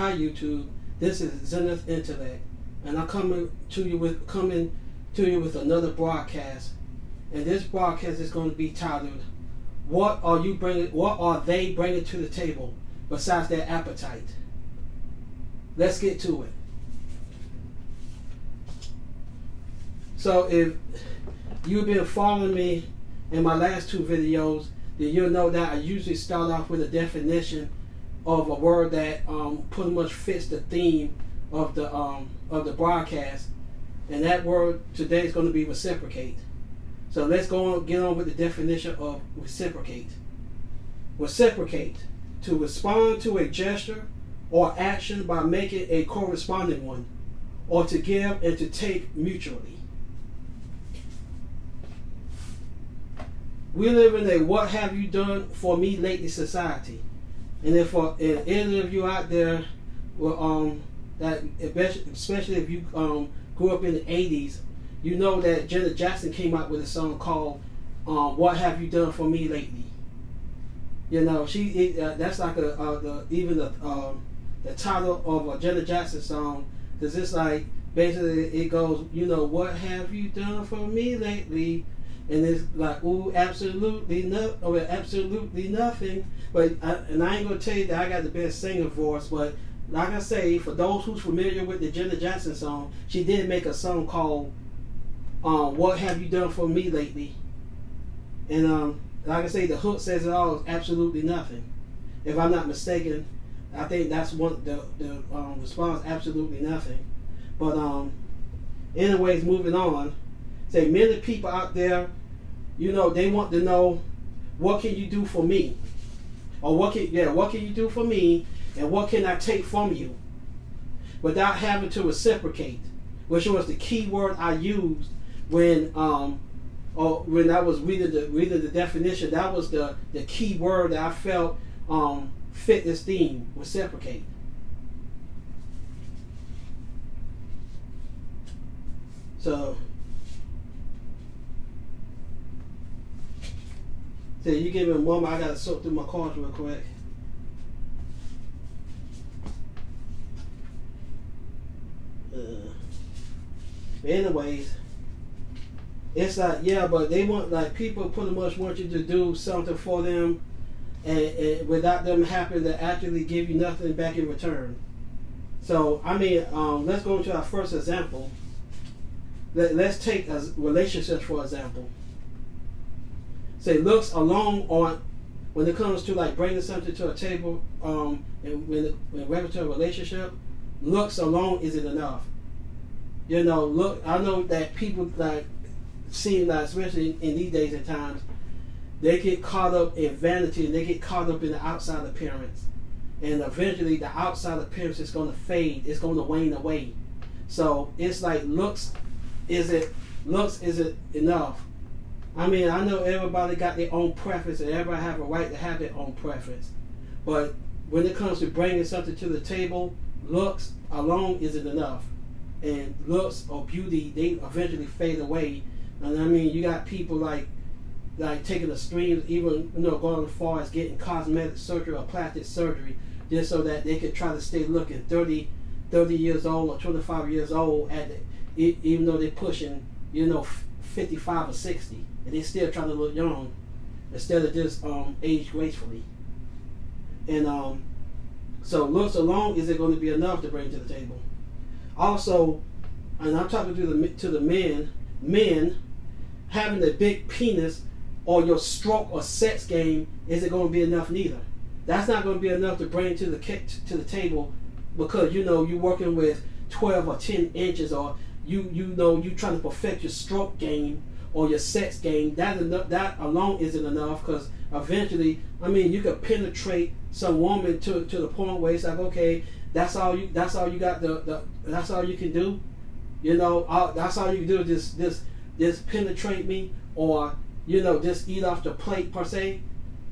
Hi YouTube. This is Zenith Intellect, and I'm coming to you with another broadcast. And this broadcast is going to be titled, "What are they bringing to the table besides their appetite?" Let's get to it. So if you've been following me in my last two videos, then you'll know that I usually start off with a definition of a word that pretty much fits the theme of the broadcast, and that word today is going to be reciprocate. So let's get on with the definition of reciprocate. Reciprocate: to respond to a gesture or action by making a corresponding one, or to give and to take mutually. We live in a "what have you done for me lately" society. And if any of you out there, that especially if you grew up in the 80s, you know that Janet Jackson came out with a song called "What Have You Done for Me Lately." You know, that's like the title of a Janet Jackson song, because it's like basically it goes, you know, "What have you done for me lately?" And it's like, ooh, absolutely nothing. But I ain't gonna tell you that I got the best singer voice, but like I say, for those who's familiar with the Janet Jackson song, she did make a song called "What Have You Done for Me Lately?" And like I say, the hook says it all: is absolutely nothing. If I'm not mistaken, I think that's one the response: absolutely nothing. But anyways, moving on. Say, many people out there, you know, they want to know, what can you do for me? Or what can you do for me, and what can I take from you? Without having to reciprocate, which was the key word I used when I was reading the definition. That was the key word that I felt fit this theme: reciprocate. So you give me a moment. I gotta sort through my cards real quick. But anyways, it's like, yeah, but they want, like, people pretty much want you to do something for them, and without them having to actually give you nothing back in return. So I mean, let's go into our first example. Let's take relationships for example. Say, looks alone when it comes to like bringing something to a table, and when reference to a relationship, looks alone isn't enough. You know, look, I know that people like seem like, especially in these days and times, they get caught up in vanity and they get caught up in the outside appearance, and eventually the outside appearance is going to fade. It's going to wane away. So it's like, looks isn't enough. I mean, I know everybody got their own preference, and everybody have a right to have their own preference. But when it comes to bringing something to the table, looks alone isn't enough. And looks or beauty, they eventually fade away. And I mean, you got people like taking the streams, even, you know, going as far as getting cosmetic surgery or plastic surgery, just so that they could try to stay looking 30 years old or 25 years old even though they're pushing, you know, 55 or 60, and they still trying to look young instead of just age gracefully. And so looks alone isn't going to be enough to bring to the table. Also, and I'm talking to the men, having a big penis or your stroke or sex game isn't going to be enough neither. That's not going to be enough to bring to the table, because you know you're working with 12 or 10 inches, or you know you trying to perfect your stroke game or your sex game. That alone isn't enough, because eventually, I mean, you could penetrate some woman to the point where it's like, okay, that's all you got, that's all you can do, you know, that's all you can do, just penetrate me, or, you know, just eat off the plate per se.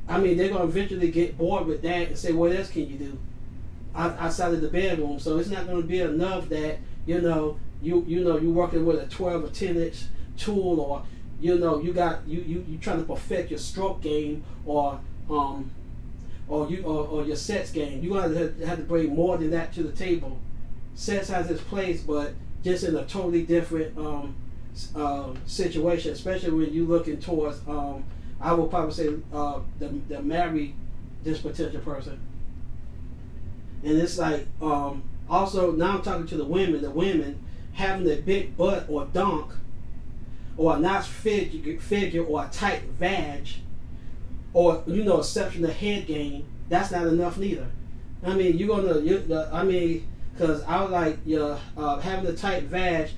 I mean, they're gonna eventually get bored with that and say, what else can you do outside of the bedroom? So it's not gonna be enough that, you know, you're working with a 12 or 10 inch tool, or you know, you trying to perfect your stroke game, or or your sex game. You're gonna have to bring more than that to the table. Sex has its place, but just in a totally different situation, especially when you're looking towards, I would probably say, the marry this potential person. And it's like, also, now I'm talking to the women having a big butt or donk, or a nice figure or a tight vag, or exceptional head game. That's not enough neither. I mean, because I was like, having a tight vag,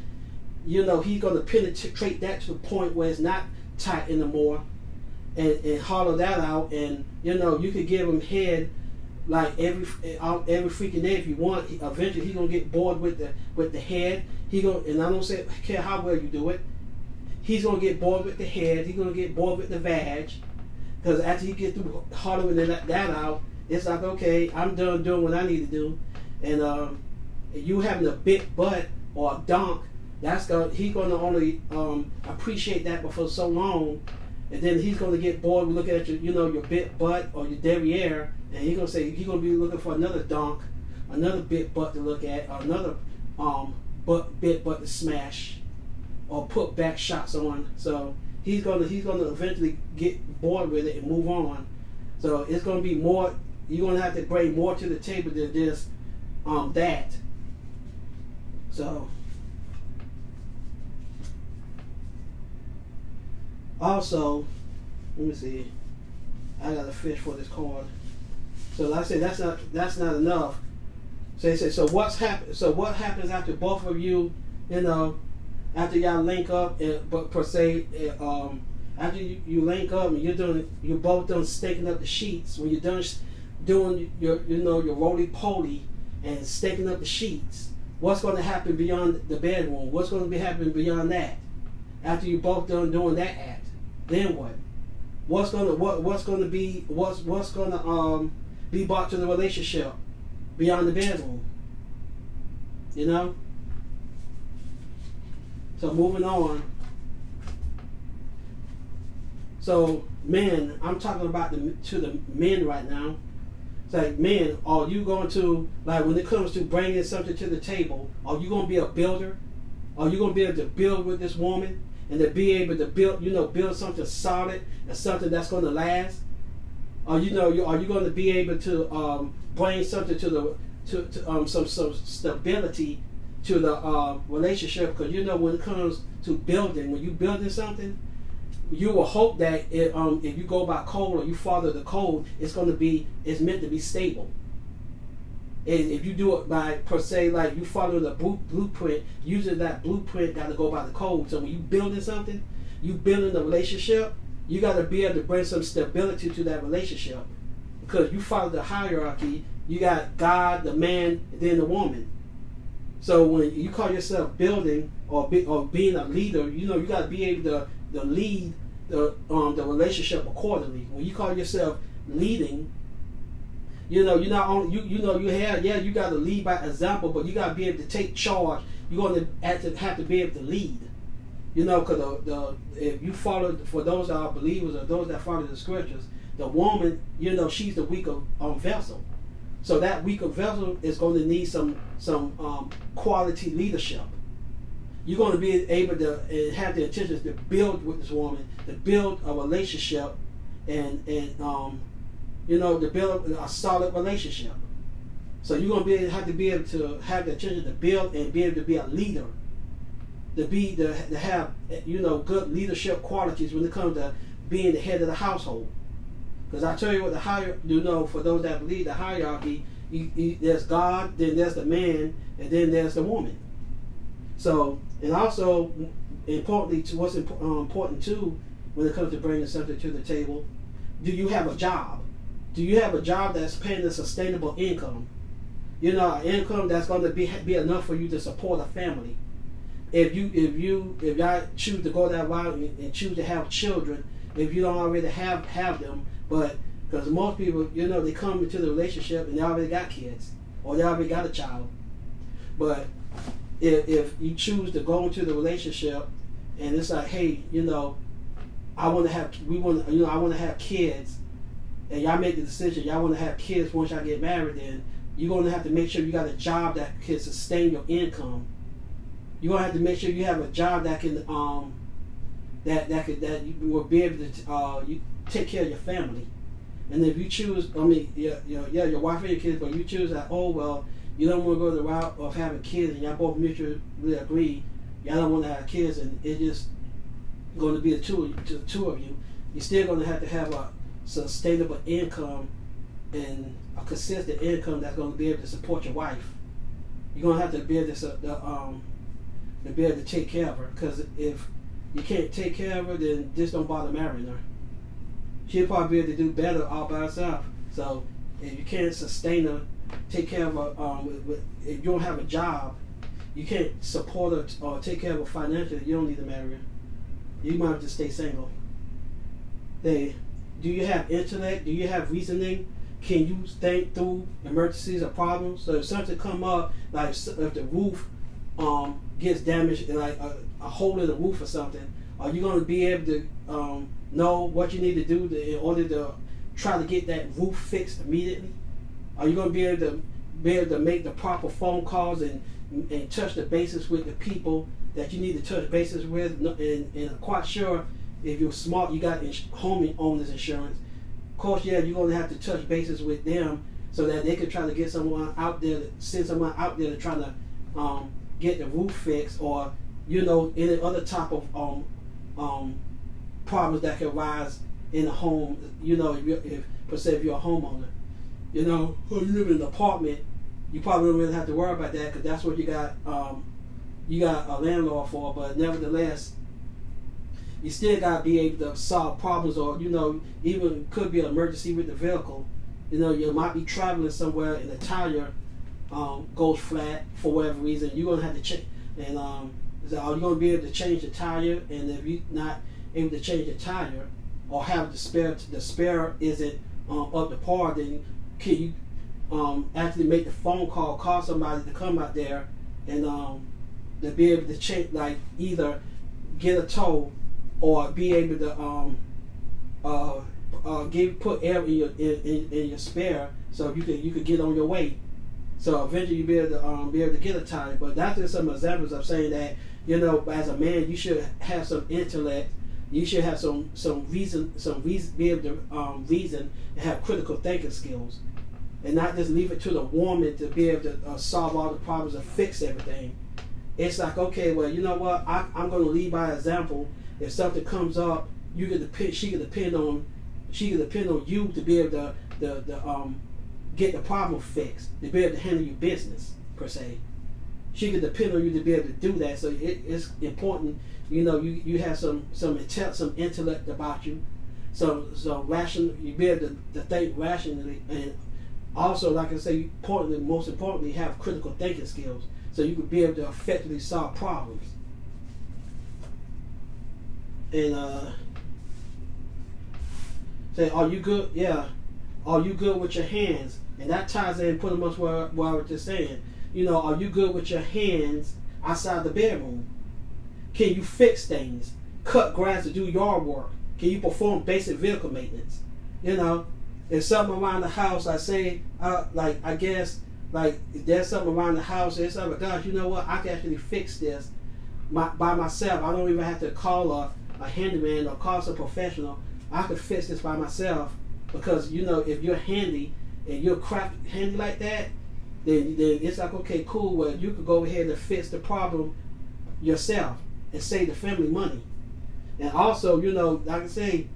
he's gonna penetrate that to the point where it's not tight anymore, and hollow that out, and you could give him head like every freaking day if you want. Eventually, he's gonna get bored with the head. And I don't care how well you do it. He's gonna get bored with the head. He's gonna get bored with the vag, because after you get through hollowing that out, it's like, okay, I'm done doing what I need to do. And you having a big butt or a donk, he's gonna only appreciate that for so long, and then he's gonna get bored with looking at your big butt or your derriere, and he's gonna be looking for another donk, another big butt to look at, or another big butt to smash or put back shots on. So he's gonna eventually get bored with it and move on. So it's gonna be more. You're gonna have to bring more to the table than just that. So also, let me see. I got a fish for this card. So like I say, that's not enough. So they say, so what happens after both of you, after y'all link up, but per se, after you link up and you're both done staking up the sheets. When you're done doing your roly-poly and staking up the sheets, what's going to happen beyond the bedroom? What's going to be happening beyond that? After you both done doing that act, then what? What's going to be brought to the relationship beyond the bedroom? So moving on. So men, I'm talking about to the men right now. It's like, men, are you going to, like, when it comes to bringing something to the table, are you going to be a builder? Are you going to be able to build with this woman and to be able to build something solid and something that's going to last? Are you going to be able to bring something to some stability to the relationship? Because when it comes to building, when you're building something, you will hope that if you go by code or you follow the code, it's meant to be stable. And if you do it by per se, like you follow the blueprint, usually that blueprint got to go by the code. So when you building something, you building a relationship, you got to be able to bring some stability to that relationship, because you follow the hierarchy. You got God, the man, and then the woman. So when you call yourself building or being a leader, you got to be able to lead the relationship accordingly. When you call yourself leading, you not only you got to lead by example, but you got to be able to take charge. You're going to have to be able to lead. Because if you follow, for those that are believers or those that follow the scriptures, the woman, she's the weaker vessel. So that weaker vessel is going to need some quality leadership. You're going to be able to have the intentions to build with this woman, to build a relationship, and to build a solid relationship. So you're going to have to be able to have the intention to build and be able to be a leader, to have good leadership qualities when it comes to being the head of the household. Because I tell you what, for those that believe the hierarchy, there's God, then there's the man, and then there's the woman. So, and also, importantly, to what's important too, when it comes to bringing something to the table, do you have a job? Do you have a job that's paying a sustainable income? An income that's going to be enough for you to support a family. If y'all choose to go that route and choose to have children, if you don't already have them, but because most people, they come into the relationship and they already got kids or they already got a child. But if you choose to go into the relationship and it's like, hey, I want to have kids, and y'all make the decision y'all want to have kids once y'all get married, then you're going to have to make sure you got a job that can sustain your income. You're going to have to make sure you have a job that can that you will be able to you take care of your family. And if you choose, I mean, your wife and your kids, but you choose that, oh well, you don't want to go the route of having kids, and y'all both mutually agree y'all don't want to have kids, and it's just going to be the two of you. You're still going to have a sustainable income and a consistent income that's going to be able to support your wife. You're going to have to be able to take care of her, because if you can't take care of her, then just don't bother marrying her. She'll probably be able to do better all by herself. So if you can't sustain her, take care of her, if you don't have a job, you can't support her or take care of her financially, you don't need to marry her. You might have to stay single. Do you have intellect? Do you have reasoning? Can you think through emergencies or problems? So if something come up, like if the roof gets damaged, like a hole in the roof or something, are you going to be able to know what you need to do in order to try to get that roof fixed immediately? Are you going to be able to make the proper phone calls and touch the bases with the people that you need to touch bases with? And I'm quite sure if you're smart, you got homeowners insurance. Of course, yeah, you're going to have to touch bases with them so that they can try to get someone out there, send someone out there to try to get the roof fixed, or any other type of problems that can arise in a home. If per se if you're a homeowner, or you live in an apartment, you probably don't really have to worry about that, because that's what you got a landlord for. But nevertheless, you still got to be able to solve problems, or even could be an emergency with the vehicle. You might be traveling somewhere and the tire goes flat for whatever reason. You're gonna have to change, and are you gonna be able to change the tire? And if you're not able to change the tire, or have the spare isn't up to par, then can you actually make the phone call somebody to come out there and to be able to change, like either get a tow or be able to put air in your spare, so you could get on your way. So eventually you'll be able to get a tire. But that's just some examples of saying that as a man you should have some intellect. You should have some reason, be able to reason and have critical thinking skills, and not just leave it to the woman to be able to solve all the problems and fix everything. It's like, okay, well, you know what? I'm going to lead by example. If something comes up, she can depend on you to be able to get the problem fixed, to be able to handle your business per se. She can depend on you to be able to do that. So it's important. You have some intellect about you, so rational. You be able to think rationally, and also, like I say, most importantly, have critical thinking skills, so you could be able to effectively solve problems. And say, are you good? Yeah, are you good with your hands? And that ties in pretty much what I was just saying. Are you good with your hands outside the bedroom? Can you fix things? Cut grass to do yard work? Can you perform basic vehicle maintenance? If something around the house, I say, I guess, if there's something around the house, it's like, gosh, you know what? I can actually fix this by myself. I don't even have to call a handyman or call some professional. I could fix this by myself, because if you're handy and you're handy like that, then it's like, okay, cool. Well, you could go ahead and fix the problem yourself and save the family money. And also, like I say,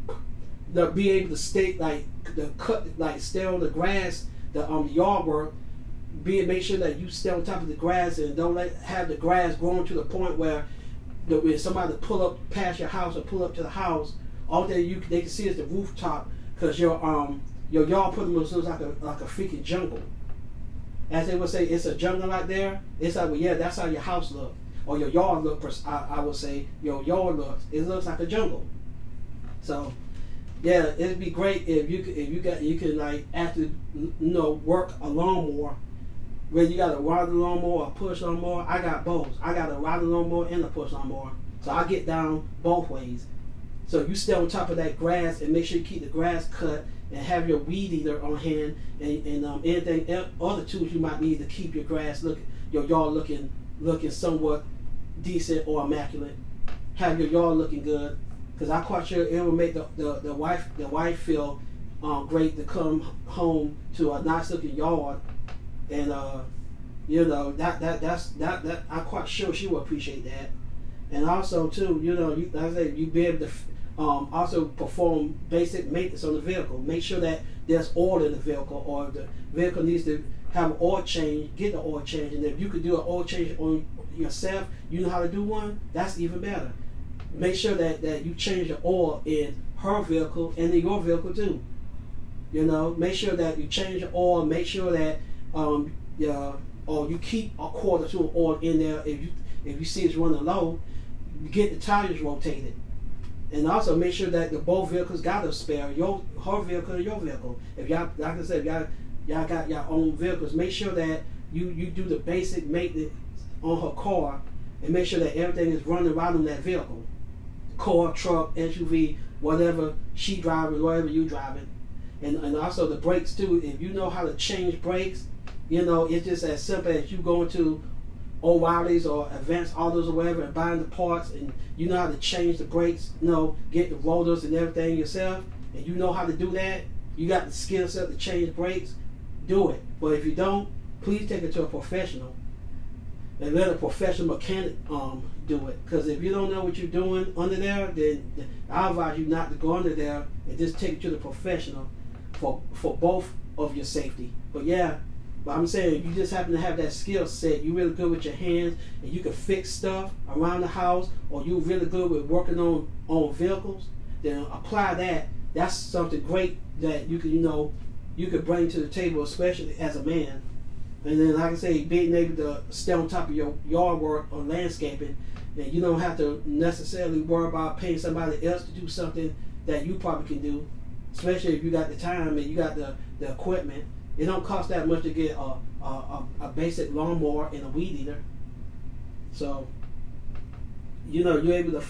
be able to stay stay on the grass, the yard work. Make sure that you stay on top of the grass and don't have the grass growing to the point where when somebody pull up past your house or pull up to the house, all they can see is the rooftop, because your yard pretty much looks like a freaking jungle. As they would say, it's a jungle out there. It's like, well, yeah, that's how your house looks, or your yard looks. I would say your yard looks. It looks like a jungle. So, yeah, it'd be great if you can like actually work a lawnmower. Whether you got a riding lawnmower or a push lawnmower, I got both. I got a riding lawnmower and a push lawnmower, so I get down both ways. So you stay on top of that grass and make sure you keep the grass cut and have your weed eater on hand and anything other tools you might need to keep your grass your yard looking somewhat decent or immaculate. Have your yard looking good, because I'm quite sure it will make the wife feel great to come home to a nice looking yard, and that I'm quite sure she will appreciate that. And also too, like I said, you be able to also perform basic maintenance on the vehicle. Make sure that there's oil in the vehicle, or if the vehicle needs to have an oil change, get the oil change. And if you could do an oil change on yourself, you know how to do one, that's even better. Make sure that you change the oil in her vehicle and in your vehicle too. Make sure that you change the oil. Make sure that or you keep a quarter to an oil in there. If you see it's running low, you get the tires rotated. And also make sure that the both vehicles got a spare, her vehicle and your vehicle. If y'all, like I said, y'all got your own vehicles, make sure that you do the basic maintenance on her car, and make sure that everything is running right on that vehicle. Car, truck, SUV, whatever she driving, whatever you driving. And also the brakes too. If you know how to change brakes, it's just as simple as you going to O'Reilly's or Advanced Autos or whatever and buying the parts, and you know how to change the brakes, get the rotors and everything yourself, and you know how to do that, you got the skill set to change brakes, do it. But if you don't, please take it to a professional and let a professional mechanic do it. Because if you don't know what you're doing under there, then I advise you not to go under there, and just take it to the professional for both of your safety. But I'm saying, if you just happen to have that skill set, you're really good with your hands, and you can fix stuff around the house, or you're really good with working on vehicles, then apply that. That's something great that you could bring to the table, especially as a man. And then, like I say, being able to stay on top of your yard work or landscaping, and you don't have to necessarily worry about paying somebody else to do something that you probably can do, especially if you got the time and you got the equipment. It don't cost that much to get a basic lawnmower and a weed eater. So, you're able to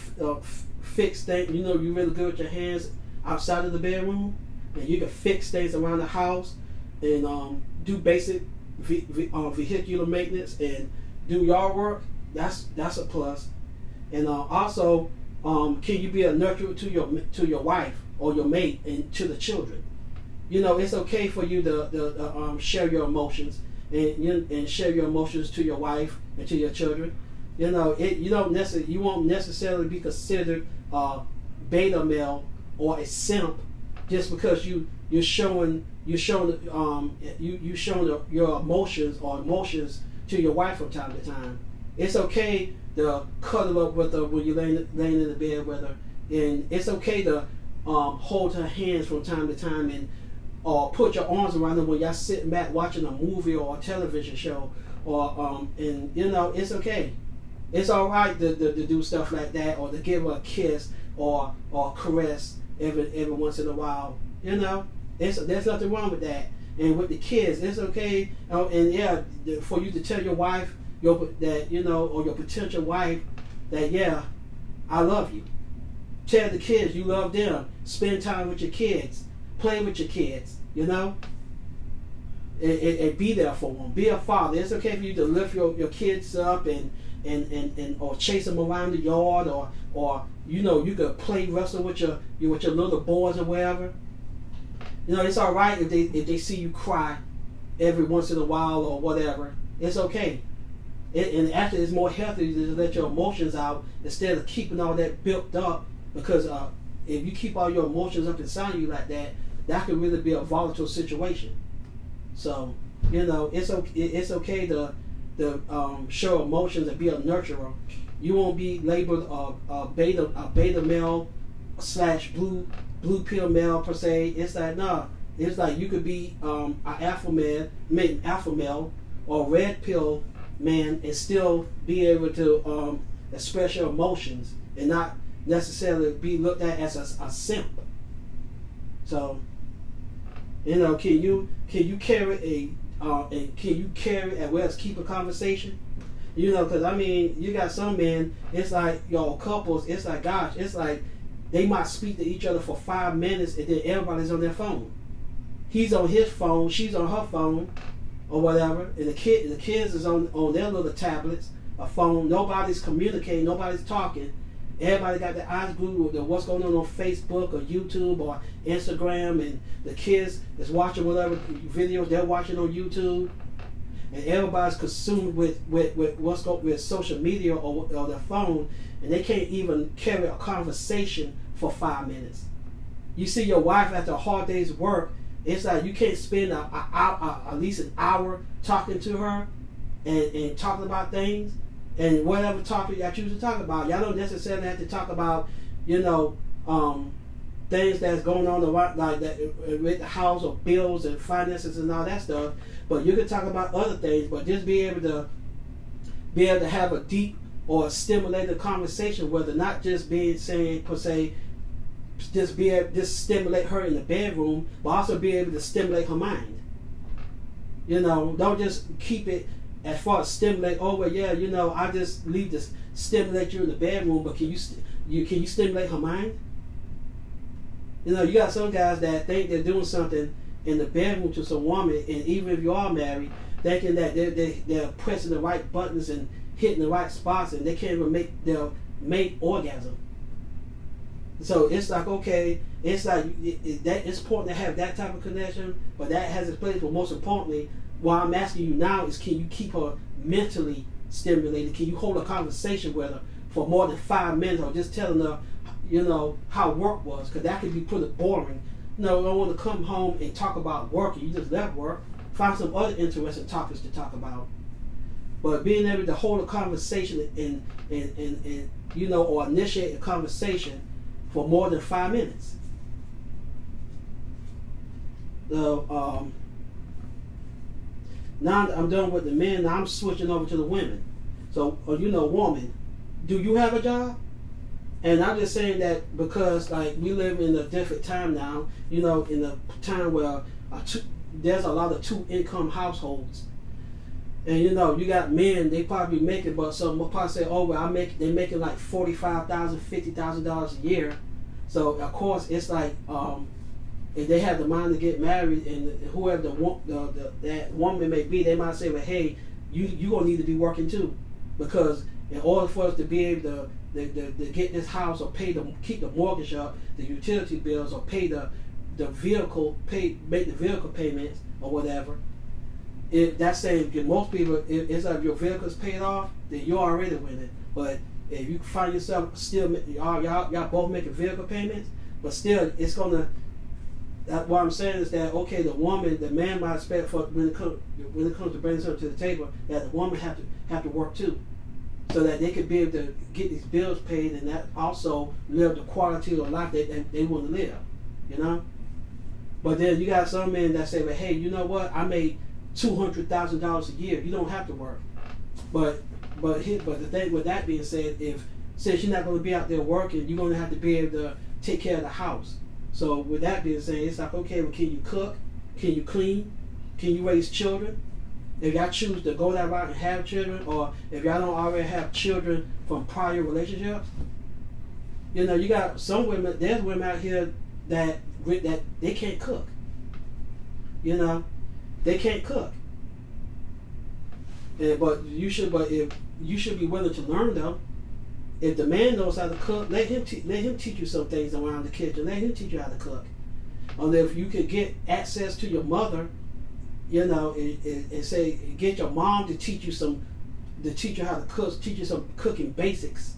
fix things. You're really good with your hands outside of the bedroom, and you can fix things around the house and do basic vehicular maintenance and do yard work. That's a plus. And also, can you be a nurturer to your wife or your mate and to the children? It's okay for you to share your emotions and share your emotions to your wife and to your children. You won't necessarily be considered a beta male or a simp just because you're showing your emotions to your wife from time to time. It's okay to cuddle up with her when you're laying in the bed with her, and it's okay to hold her hands from time to time and put your arms around them when y'all sitting back watching a movie or a television show, or it's okay. It's all right to do stuff like that, or to give her a kiss or caress every once in a while. There's nothing wrong with that. And with the kids, it's okay. For you to tell your wife or your potential wife that I love you. Tell the kids you love them. Spend time with your kids. Play with your kids, and be there for them. Be a father. It's okay for you to lift your kids up and or chase them around the yard, or you could play wrestle with your little boys or whatever. It's all right if they see you cry every once in a while or whatever. It's okay. And actually, it's more healthy to let your emotions out instead of keeping all that built up, because if you keep all your emotions up inside you like that, that could really be a volatile situation. So, it's okay to show emotions and be a nurturer. You won't be labeled a beta male / blue pill male per se. It's like, no. It's like you could be an alpha male or red pill man and still be able to express your emotions and not necessarily be looked at as a simp. So, can you carry as well as keep a conversation? Because you got some men. It's like couples. It's like, gosh, it's like they might speak to each other for 5 minutes, and then everybody's on their phone. He's on his phone, she's on her phone, or whatever, and the kids is on their little tablets, a phone. Nobody's communicating, nobody's talking. Everybody got their eyes glued to what's going on Facebook or YouTube or Instagram, and the kids is watching whatever videos they're watching on YouTube, and everybody's consumed with what's going with social media or their phone, and they can't even carry a conversation for 5 minutes. You see your wife after a hard day's work, it's like you can't spend at least an hour talking to her and talking about things. And whatever topic y'all choose to talk about, y'all don't necessarily have to talk about, things that's going on like that with the house or bills and finances and all that stuff. But you can talk about other things, but just be able to have a deep or stimulating conversation, whether not just being saying per se, just stimulate her in the bedroom, but also be able to stimulate her mind. Don't just keep it as far as stimulate. Oh well, yeah, I just leave to stimulate you in the bedroom, but can you stimulate her mind? You got some guys that think they're doing something in the bedroom to some woman, and even if you are married, thinking that they're pressing the right buttons and hitting the right spots, and they can't even make their mate orgasm. So it's like, okay, it's like it's important to have that type of connection, but that has its place. But most importantly, what I'm asking you now is, can you keep her mentally stimulated? Can you hold a conversation with her for more than 5 minutes, or just telling her, how work was? Because that could be pretty boring. I don't want to come home and talk about work, and you just left work. Find some other interesting topics to talk about. But being able to hold a conversation and or initiate a conversation for more than 5 minutes. Now I'm done with the men. Now I'm switching over to the women. So, woman, do you have a job? And I'm just saying that because, like, we live in a different time now. In a time where there's a lot of 2-income households, and you got men. They probably making, but some will probably say, "Oh, well, they're making like $45,000, $50,000 a year." So of course, it's like, if they have the mind to get married, and whoever that woman may be, they might say, "Well, hey, you gonna need to be working too, because in order for us to be able to get this house or keep the mortgage up, the utility bills, or pay the vehicle make the vehicle payments or whatever." That's saying, most people, it's like if your vehicle is paid off, then you're already winning. But if you find yourself still, y'all both making vehicle payments, but still, it's gonna. What I'm saying is that, okay, the man might expect for when it comes to bringing something to the table, that the woman have to work too, so that they could be able to get these bills paid, and that also live the quality of life that they want to live, But then you got some men that say, "Well, hey, you know what? I made $200,000 a year. You don't have to work." But the thing with that being said, since you're not going to be out there working, you're going to have to be able to take care of the house. So with that being said, it's like, okay, well, can you cook? Can you clean? Can you raise children? If y'all choose to go that route and have children, or if y'all don't already have children from prior relationships, you got some women. There's women out here that they can't cook. They can't cook. But you should be willing to learn though. If the man knows how to cook, let him teach you some things around the kitchen. Let him teach you how to cook. Or if you could get access to your mother, and say, get your mom to teach you how to cook, teach you some cooking basics.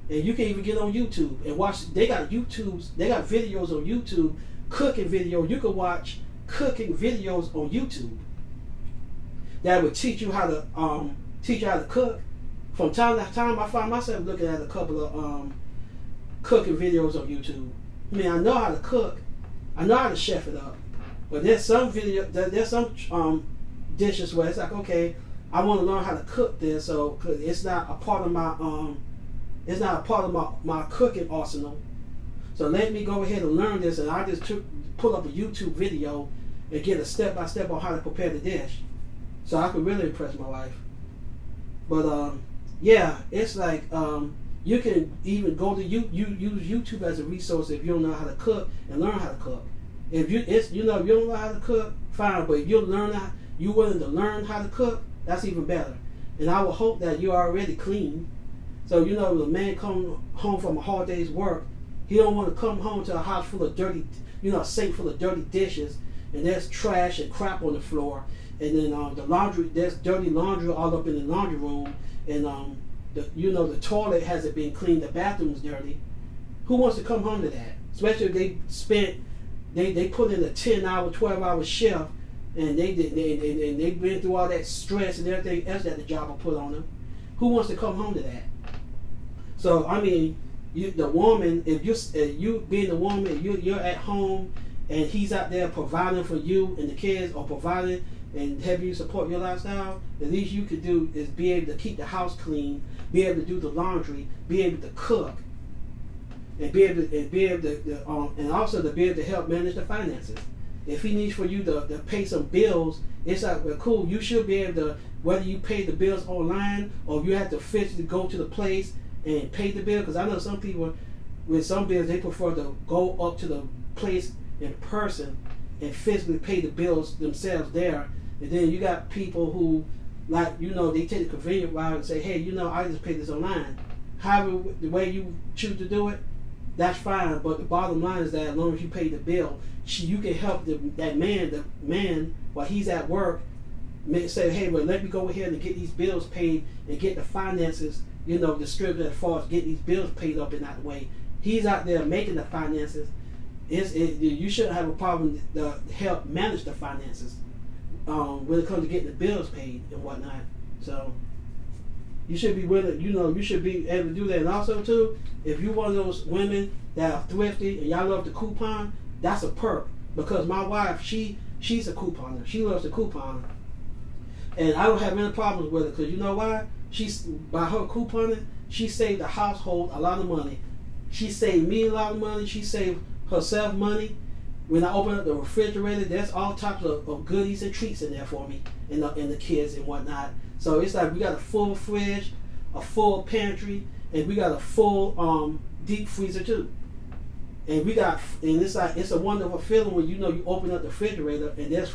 And you can even get on YouTube and watch. They got videos on YouTube, cooking videos. You can watch cooking videos on YouTube that would teach you how to cook. From time to time, I find myself looking at a couple of cooking videos on YouTube. I mean, I know how to cook, I know how to chef it up, but there's some dishes where it's like, okay, I want to learn how to cook this, so cause it's not a part of my cooking arsenal. So let me go ahead and learn this, and I just pull up a YouTube video and get a step-by-step on how to prepare the dish, so I could really impress my wife. But yeah, it's like You can even go to use YouTube as a resource if you don't know how to cook and learn how to cook. If you if you don't know how to cook, fine. But if you're willing to learn how to cook, that's even better. And I would hope that you're already clean. So the man come home from a hard day's work, he don't want to come home to a house full of dirty, a sink full of dirty dishes, and there's trash and crap on the floor, and then the laundry, there's dirty laundry all up in the laundry room, and the toilet hasn't been cleaned, the bathroom's dirty. Who wants to come home to that? Especially if they put in a 10-hour, 12-hour shift, and they've been through all that stress and everything else that the job will put on them. Who wants to come home to that? So I mean, the woman, if you being the woman, you're at home, and he's out there providing for you and the kids, or providing and having you support your lifestyle. The least you could do is be able to keep the house clean, be able to do the laundry, be able to cook, and be able to and also to be able to help manage the finances. If he needs for you to pay some bills, it's like, well, cool. You should be able to, whether you pay the bills online or you have to physically go to the place and pay the bill. Because I know some people, with some bills, they prefer to go up to the place in person and physically pay the bills themselves there. And then you got people who, like, they take the convenient route and say, hey, I just pay this online. However, the way you choose to do it, that's fine. But the bottom line is that as long as you pay the bill, you can help the man while he's at work, say, hey, well, let me go ahead and get these bills paid and get the finances, distributed as far as get these bills paid up in that way. He's out there making the finances. You shouldn't have a problem to help manage the finances when it comes to getting the bills paid and whatnot. So you should be willing, you should be able to do that. And also too, if you're one of those women that are thrifty and y'all love to coupon, that's a perk. Because my wife, she's a couponer. She loves to coupon. And I don't have any problems with it, because you know why? By her couponing, she saved the household a lot of money. She saved me a lot of money. She saved herself money. When I open up the refrigerator, there's all types of goodies and treats in there for me and the kids and whatnot. So it's like we got a full fridge, a full pantry, and we got a full deep freezer too. And it's a wonderful feeling when you open up the refrigerator and there's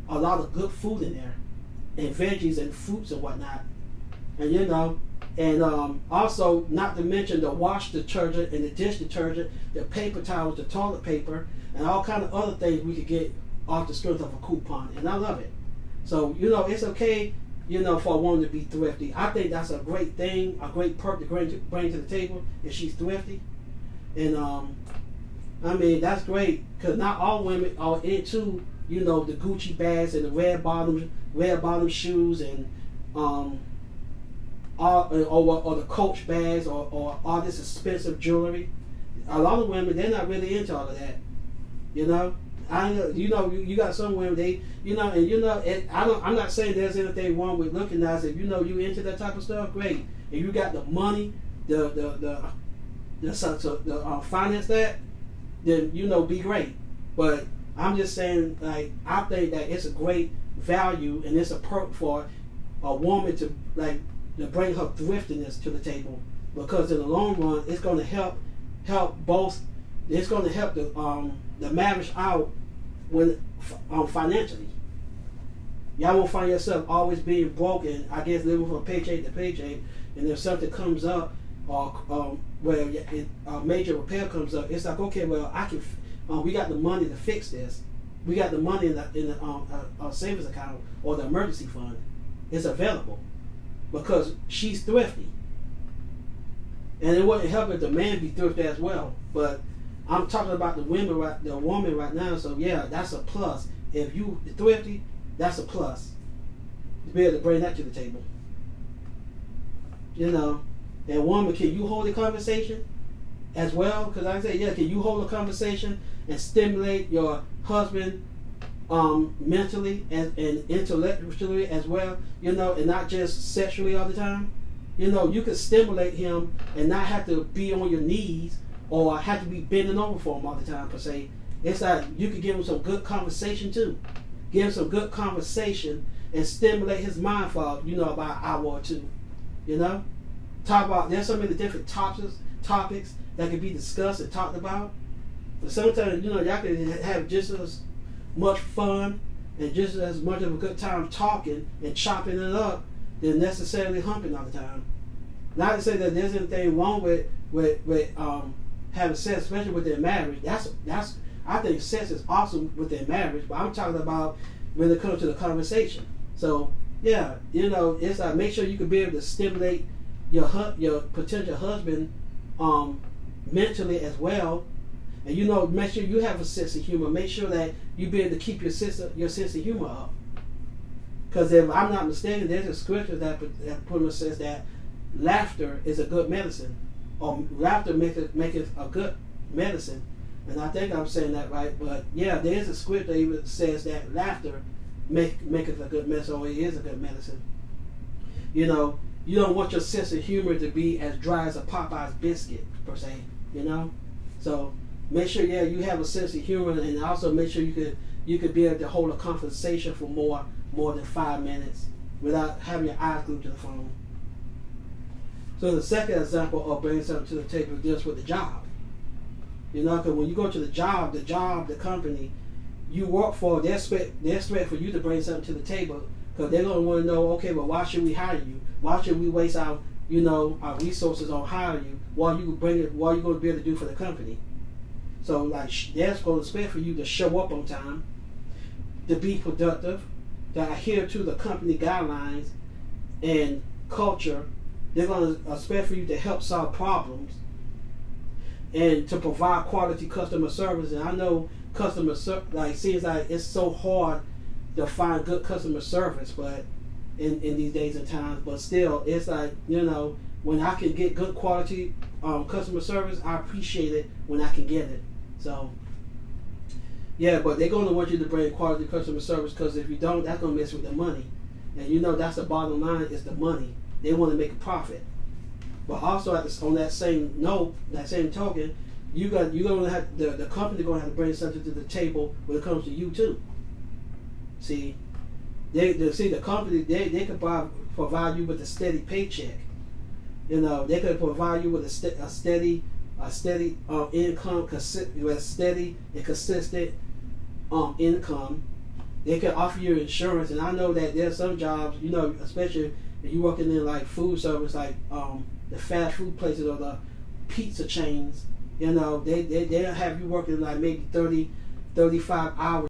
a lot of good food in there, and veggies and fruits and whatnot. And also, not to mention the wash detergent and the dish detergent, the paper towels, the toilet paper, and all kind of other things we could get off the strength of a coupon. And I love it. So it's okay, for a woman to be thrifty. I think that's a great thing, a great perk to bring to the table if she's thrifty. And I mean, that's great, because not all women are into the Gucci bags and the red bottom shoes and or the Coach bags or all this expensive jewelry. A lot of women, they're not really into all of that. You got some women, I'm not saying there's anything wrong with looking nice. If you into that type of stuff, great. If you got the money, the finance that, then be great. But I'm just saying, like, I think that it's a great value and it's a perk for a woman to bring her thriftiness to the table, because in the long run it's going to help both. It's going to help the marriage out when financially. Y'all won't find yourself always being broke and I guess living from paycheck to paycheck. And if something comes up or where a major repair comes up, it's like, okay, well, I can. We got the money to fix this. We got the money in the savings account or the emergency fund. It's available because she's thrifty. And it wouldn't help if the man be thrifty as well. But I'm talking about the woman right now. So yeah, that's a plus. If you thrifty, that's a plus. To be able to bring that to the table. And woman, can you hold a conversation as well? Because I say, yeah, can you hold a conversation and stimulate your husband mentally and intellectually as well? And not just sexually all the time. You can stimulate him and not have to be on your knees or have to be bending over for him all the time per se. It's like you can give him some good conversation too. Give him some good conversation and stimulate his mind for about an hour or two. talk about. There's so many different topics that can be discussed and talked about. But sometimes, y'all can have just as much fun and just as much of a good time talking and chopping it up than necessarily humping all the time. Not to say that there's anything wrong with having sex, especially with their marriage. That's I think sex is awesome with their marriage, but I'm talking about when it comes to the conversation. So yeah, it's like make sure you can be able to stimulate your potential husband mentally as well, and make sure you have a sense of humor. Make sure that you be able to keep your sense of humor up. Because if I'm not mistaken, there's a scripture that pretty much says that laughter is a good medicine, or laughter maketh a good medicine. And I think I'm saying that right, but yeah, there is a scripture that even says that laughter maketh a good medicine, or it is a good medicine. You don't want your sense of humor to be as dry as a Popeye's biscuit, per se. So make sure you have a sense of humor, and also make sure you could be able to hold a conversation for more than 5 minutes without having your eyes glued to the phone. So the second example of bringing something to the table deals with the job. Because when you go to the job, the company you work for, they expect for you to bring something to the table, because they're going to want to know, okay, well, why should we hire you? Why should we waste our resources on hiring you? What are you going to be able to do for the company? So they're going to expect for you to show up on time, to be productive, to adhere to the company guidelines and culture. They're going to expect for you to help solve problems and to provide quality customer service. And I know customer service, seems like it's so hard to find good customer service, but in these days and times. But still, it's like, when I can get good quality customer service, I appreciate it when I can get it. So yeah, but they're going to want you to bring quality customer service, because if you don't, that's going to mess with their money. And that's the bottom line, is the money. They want to make a profit. But also on that same note, that same token, you're going to have the company going to have to bring something to the table when it comes to you too. See, the company they could provide you with a steady paycheck. They could provide you with a steady income, with steady and consistent income. They can offer you insurance, and I know that there's some jobs, especially if you're working in like food service, like the fast food places or the pizza chains. They'll have you working like maybe 30, 35 hours